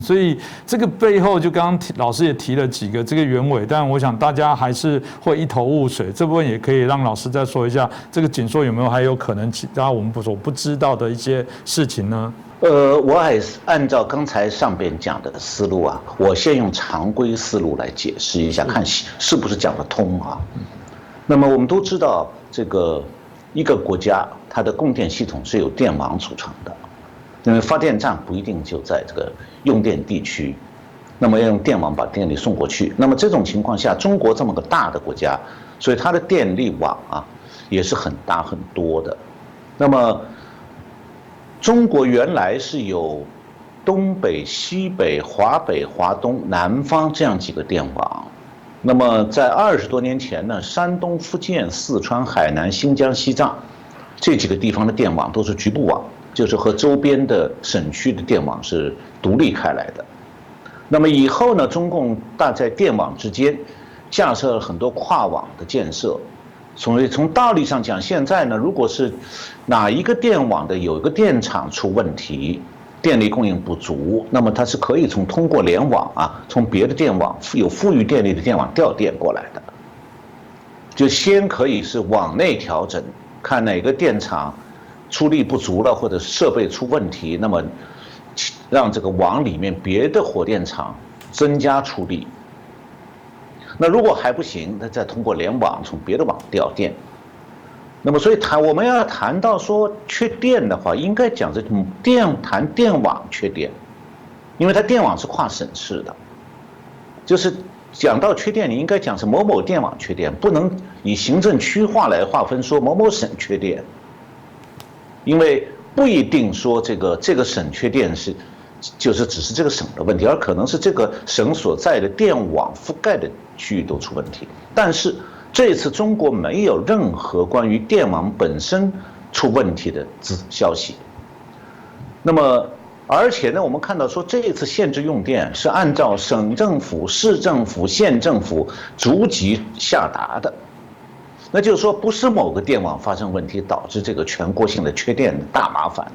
所以这个背后，就刚刚老师也提了几个这个原委，但我想大家还是会一头雾水。这部分也可以让老师再说一下，这个紧缩有没有还有可能其他我们所不知道的一些事情呢？我还是按照刚才上边讲的思路啊，我先用常规思路来解释一下，看是不是讲得通啊。那么我们都知道，这个一个国家它的供电系统是由电网组成的。因为发电站不一定就在这个用电地区，那么要用电网把电力送过去。那么这种情况下，中国这么个大的国家，所以它的电力网啊也是很大很多的。那么中国原来是有东北、西北、华北、华东、南方这样几个电网。那么在20多年前呢，山东、福建、四川、海南、新疆、西藏这几个地方的电网都是局部网。就是和周边的省区的电网是独立开来的。那么以后呢，中共大在电网之间架设了很多跨网的建设。所以从道理上讲，现在呢，如果是哪一个电网的有一个电厂出问题，电力供应不足，那么它是可以通过联网啊，从别的电网有富裕电力的电网调电过来的。就先可以是网内调整，看哪个电厂出力不足了，或者设备出问题，那么让这个网里面别的火电厂增加出力。那如果还不行，那再通过联网从别的网调电。那么所以我们要谈到说缺电的话，应该讲这种谈电网缺电，因为它电网是跨省市的，就是讲到缺电，你应该讲是某某电网缺电，不能以行政区划来划分说某某省缺电。因为不一定说这个省缺电就是只是这个省的问题，而可能是这个省所在的电网覆盖的区域都出问题。但是这次中国没有任何关于电网本身出问题的消息。那么而且呢，我们看到说这一次限制用电是按照省政府、市政府、县政府逐级下达的。那就是说，不是某个电网发生问题导致这个全国性的缺电的大麻烦了。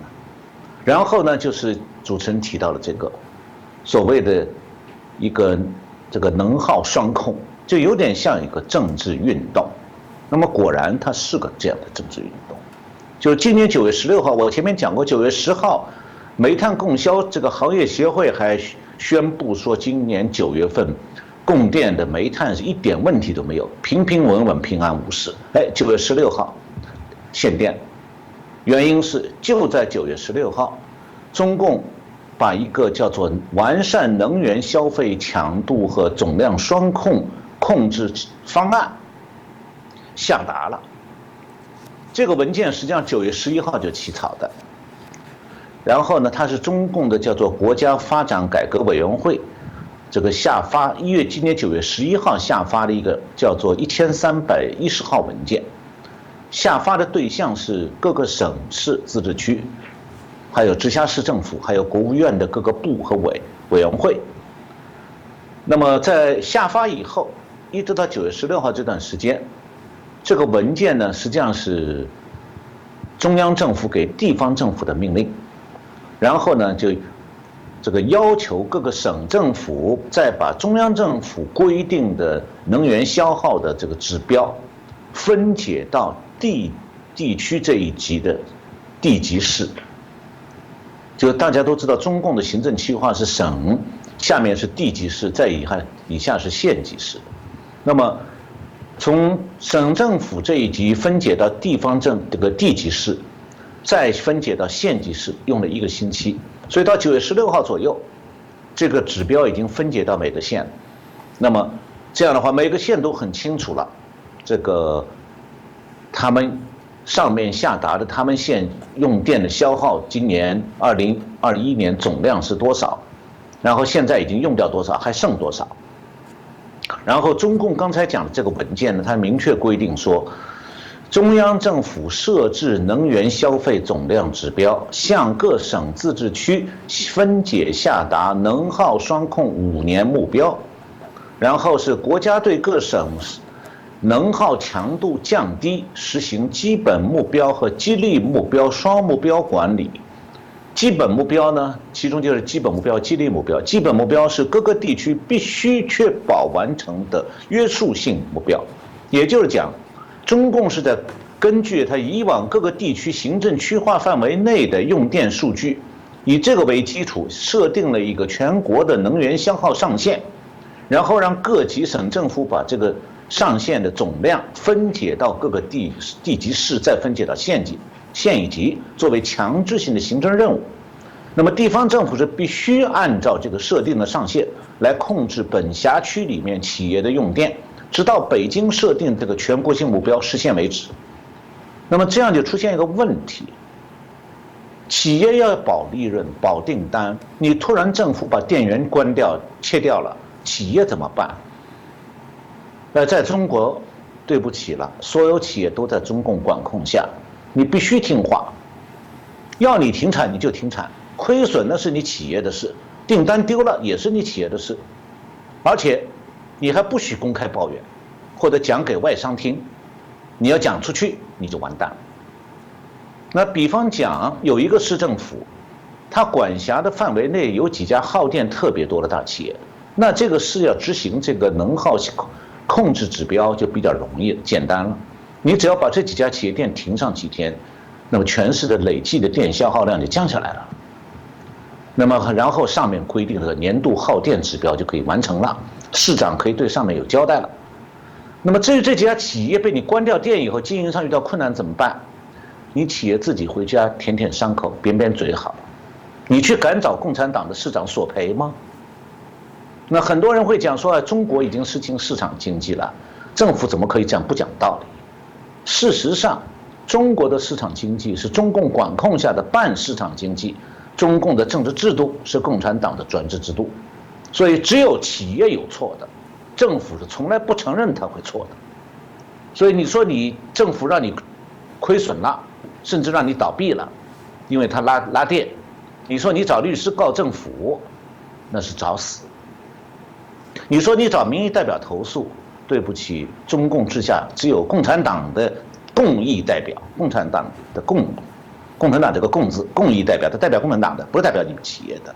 然后呢，就是主持人提到了这个所谓的一个这个能耗双控，就有点像一个政治运动。那么果然它是个这样的政治运动。就是今年9月16号，我前面讲过，9月10号，煤炭供销这个行业协会还宣布说，今年9月份。供电的煤炭是一点问题都没有，平平稳稳、平安无事。9月16号限电，原因是就在9月16号，中共把一个叫做完善能源消费强度和总量双控制方案下达了。这个文件实际上9月11号就起草的，然后呢，它是中共的叫做国家发展改革委员会。这个下发今年9月11号下发的一个叫做1310号文件，下发的对象是各个省市自治区，还有直辖市政府，还有国务院的各个部和委员会。那么在下发以后，一直到9月16号这段时间，这个文件呢实际上是中央政府给地方政府的命令，然后呢就这个要求各个省政府再把中央政府规定的能源消耗的这个指标分解到地区这一级的地级市。就大家都知道，中共的行政区划是省，下面是地级市，再以下是县级市。那么从省政府这一级分解到这个地级市，再分解到县级市，用了1个星期。所以到9月16号左右，这个指标已经分解到每个县。那么这样的话，每个县都很清楚了，这个他们上面下达的他们县用电的消耗，今年2021年总量是多少，然后现在已经用掉多少，还剩多少。然后中共刚才讲的这个文件呢，它明确规定说，中央政府设置能源消费总量指标，向各省自治区分解下达能耗双控5年目标，然后是国家对各省能耗强度降低实行基本目标和激励目标双目标管理，基本目标呢，其中就是基本目标、激励目标。基本目标是各个地区必须确保完成的约束性目标，也就是讲，中共是在根据它以往各个地区行政区划范围内的用电数据，以这个为基础，设定了一个全国的能源消耗上限，然后让各级省政府把这个上限的总量分解到各个地级市，再分解到县一级，作为强制性的行政任务。那么地方政府是必须按照这个设定的上限来控制本辖区里面企业的用电，直到北京设定这个全国性目标实现为止。那么这样就出现一个问题，企业要保利润、保订单，你突然政府把电源关掉、切掉了，企业怎么办？在中国，对不起了，所有企业都在中共管控下，你必须听话，要你停产你就停产，亏损那是你企业的事，订单丢了也是你企业的事，而且你还不许公开抱怨，或者讲给外商听，你要讲出去你就完蛋。那比方讲，有一个市政府，它管辖的范围内有几家耗电特别多的大企业，那这个市要执行这个能耗控制指标就比较容易简单了，你只要把这几家企业电停上几天，那么全市的累计的电消耗量就降下来了。那么然后上面规定的年度耗电指标就可以完成了，市长可以对上面有交代了。那么至于这几家企业被你关掉电以后，经营上遇到困难怎么办？你企业自己回家舔舔伤口、扁扁嘴好了，你去敢找共产党的市长索赔吗？那很多人会讲说，中国已经实行市场经济了，政府怎么可以这样不讲道理？事实上，中国的市场经济是中共管控下的半市场经济，中共的政治制度是共产党的专制制度，所以只有企业有错的，政府是从来不承认他会错的。所以你说你政府让你亏损了，甚至让你倒闭了，因为他拉电，你说你找律师告政府，那是找死。你说你找民意代表投诉，对不起，中共之下只有共产党的共议代表，共产党的共产党这个共字，共议代表，它代表共产党的，不是代表你们企业的，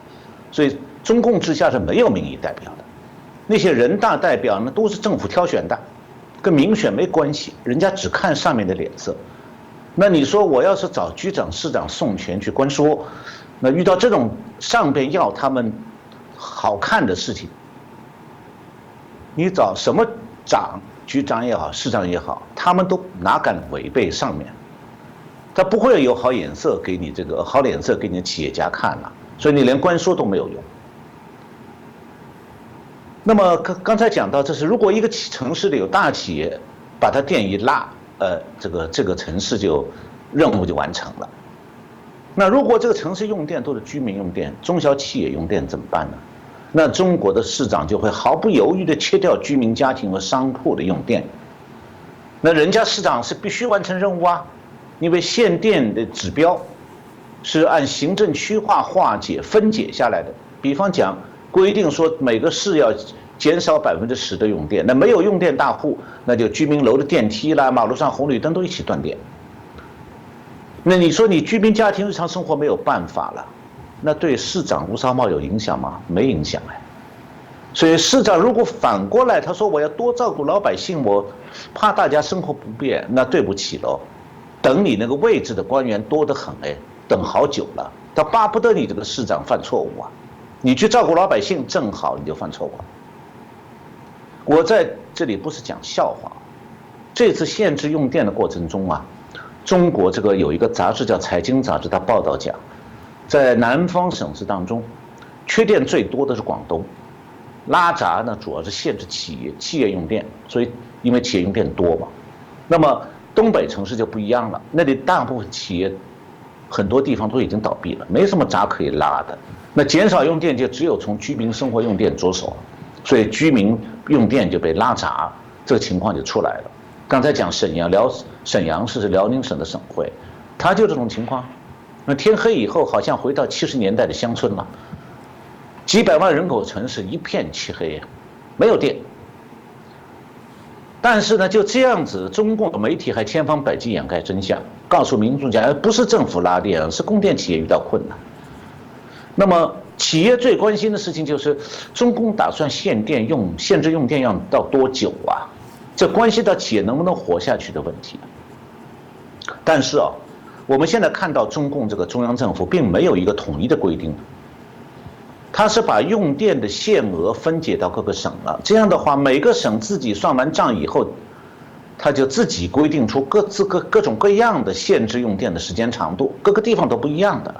所以中共之下是没有民意代表的。那些人大代表呢，都是政府挑选的，跟民选没关系，人家只看上面的脸色。那你说我要是找局长、市长送钱去关说，那遇到这种上边要他们好看的事情，你找什么长、局长也好，市长也好，他们都哪敢违背上面？他不会有好眼色给你这个好脸色给你的企业家看了，所以你连关说都没有用。那么刚才讲到，这是如果一个城市里有大企业，把它电一拉，这个城市就任务就完成了。那如果这个城市用电都是居民用电，中小企业用电怎么办呢？那中国的市长就会毫不犹豫地切掉居民家庭和商铺的用电。那人家市长是必须完成任务啊，因为限电的指标是按行政区划化解分解下来的。比方讲，规定说每个市要减少10%的用电，那没有用电大户，那就居民楼的电梯啦、马路上红绿灯都一起断电。那你说你居民家庭日常生活没有办法了，那对市长吴三茂有影响吗？没影响哎。所以市长如果反过来他说我要多照顾老百姓，我怕大家生活不便，那对不起喽，等你那个位置的官员多得很哎，等好久了，他巴不得你这个市长犯错误啊，你去照顾老百姓正好你就犯错误了。我在这里不是讲笑话，这次限制用电的过程中啊，中国这个有一个杂志叫《财经杂志》，它报道讲，在南方省市当中，缺电最多的是广东，拉闸呢主要是限制企业用电，所以因为企业用电多嘛。那么东北城市就不一样了，那里大部分企业很多地方都已经倒闭了，没什么闸可以拉的。那减少用电就只有从居民生活用电着手，所以居民用电就被拉闸，这个情况就出来了。刚才讲沈阳市是辽宁省的省会，它就这种情况。那天黑以后，好像回到70年代的乡村了，几百万人口城市一片漆黑，没有电。但是呢，就这样子，中共的媒体还千方百计掩盖真相，告诉民众讲，不是政府拉电，是供电企业遇到困难。那么企业最关心的事情就是中共打算限制用电要到多久啊？这关系到企业能不能活下去的问题。但是啊，我们现在看到中共这个中央政府并没有一个统一的规定，它是把用电的限额分解到各个省了。这样的话，每个省自己算完账以后，它就自己规定出各种各样的限制用电的时间长度，各个地方都不一样的。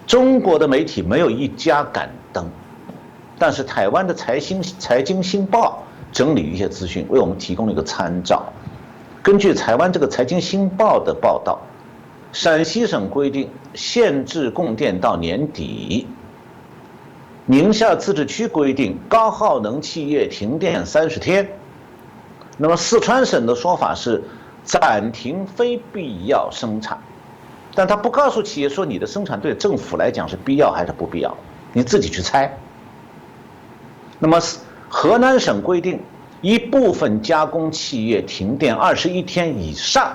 中国的媒体没有一家敢登，但是台湾的财经新报整理一些资讯，为我们提供了一个参照。根据台湾这个财经新报的报道，陕西省规定限制供电到年底，宁夏自治区规定高耗能企业停电30天。那么四川省的说法是暂停非必要生产，但他不告诉企业说你的生产对政府来讲是必要还是不必要，你自己去猜。那么河南省规定一部分加工企业停电21天以上，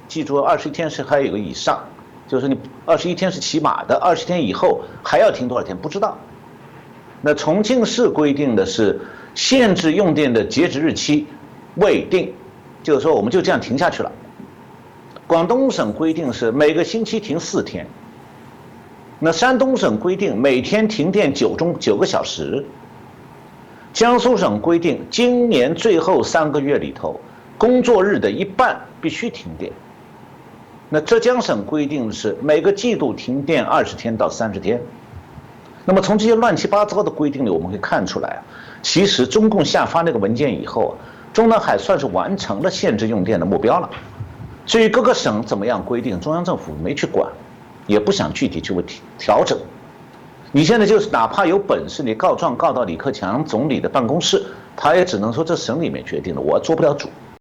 记住21天是还有个以上，就是你21天是起码的，20天以后还要停多少天不知道。那重庆市规定的是限制用电的截止日期未定，就是说我们就这样停下去了。广东省规定是每个星期停4天，那山东省规定每天停电9个小时，江苏省规定今年最后3个月里头，工作日的一半必须停电。那浙江省规定的是每个季度停电20天到30天。那么从这些乱七八糟的规定里，我们可以看出来，其实中共下发那个文件以后，中南海算是完成了限制用电的目标了。至于各个省怎么样规定，中央政府没去管，也不想具体去调整。你现在就是哪怕有本事，你告状告到李克强总理的办公室，他也只能说这省里面决定的，我做不了主。